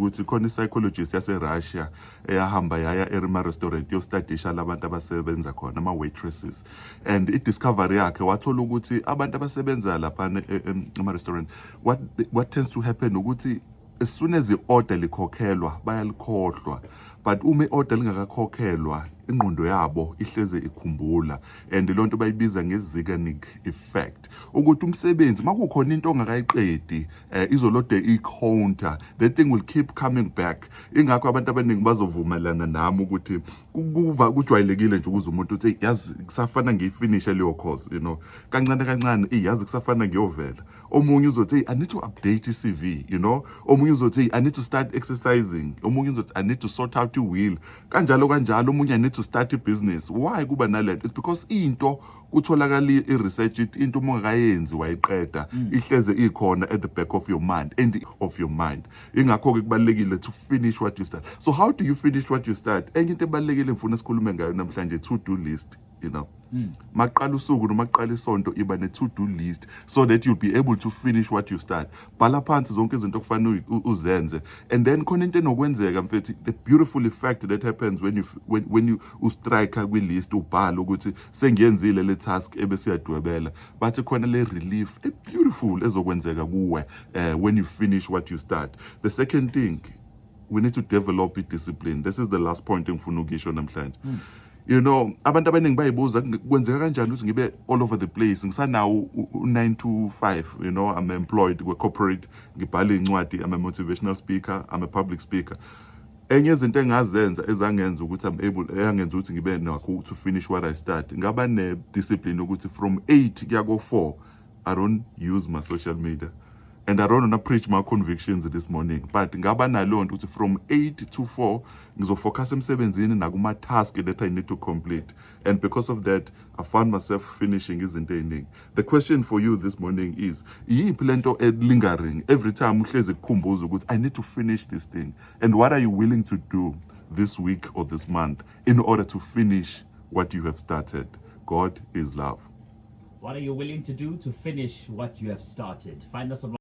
ukuthi khona i-psychologist yase-Russia eyahamba yaya ema-restaurant yostadisha labantu abasebenza khona, ama-waitresses, and i-discovery yakhe wathola ukuthi abantu abasebenza laphana ema-restaurant, what tends to happen ukuthi as soon as i-order likhokhelwa bayalikhohlwa, but uma i-order lingakakhokhelwa ingqondo yabo ihleze ikhumbula, and lonto bayibiza nge-Zeigarnik effect, ukuthi umsebenzi makukhona into ongakayiqedi izolode i-counter, the thing will keep coming back. Ingakho abantu abaningi bazovumelana nami ukuthi kujwayelekile nje ukuze umuntu uthi yazi kusafana ngiyifinishe leyo course, you know, kancane kancane yazi kusafana ngiyovela. Omunye uzothi I need to update i-CV, you know, omunye uzothi I need to start exercising, omunye uzothi I need to sort out i-will, kanjalo kanjalo, omunye I need to start a business. Why kuba nalento? It's because into kutholakala i-research into ungakayenzi wayiqeda ihleze ikhona at the back of your mind and of your mind. Ingakho ke kubalekile to finish what you start. So how do you finish what you start? Enye into ebalekile ngifuna sikhulume ngayo namhlanje, to-do list, you know. Maqala usuku noma maqala isonto iba ne-to-do list so that you'll be able to finish what you start. Bhala phansi zonke izinto okufanele uzenze, and then khona into enokwenzeka mfethu, the beautiful effect that happens when you strike kwi-list ubhala ukuthi sengiyenzile le task ebese uyadwebela, but khona le relief a beautiful ezokwenzeka kuwe when you finish what you start. The second thing, we need to develop discipline. This is the last point engifuna ukisho namhlanje. You know, abantu abaningi bayibuza kwenzeka kanjani ukuthi ngibe all over the place, ngisanawo 9 to 5, you know, I'm employed corporate, ngibhala incwadi, I'm a motivational speaker, I'm a public speaker. Enye izinto engazenza ezangenza ukuthi eyangenza ukuthi ngibe nakho to finish what I start, ngaba ne discipline ukuthi from 8 kuya go 4 I don't use my social media. And I don't want to preach my convictions this morning, but ngaba nalo nto ukuthi from 8 to 4 ngizofocus emsebenzini nakuma task that I need to complete, and because of that I found myself finishing izinto eziningi. The question for you this morning is, yiphi lento lingering every time uhlezi kukhumbuza ukuthi I need to finish this thing, and what are you willing to do this week or this month in order to finish what you have started? God is love. What are you willing to do to finish what you have started? Find us on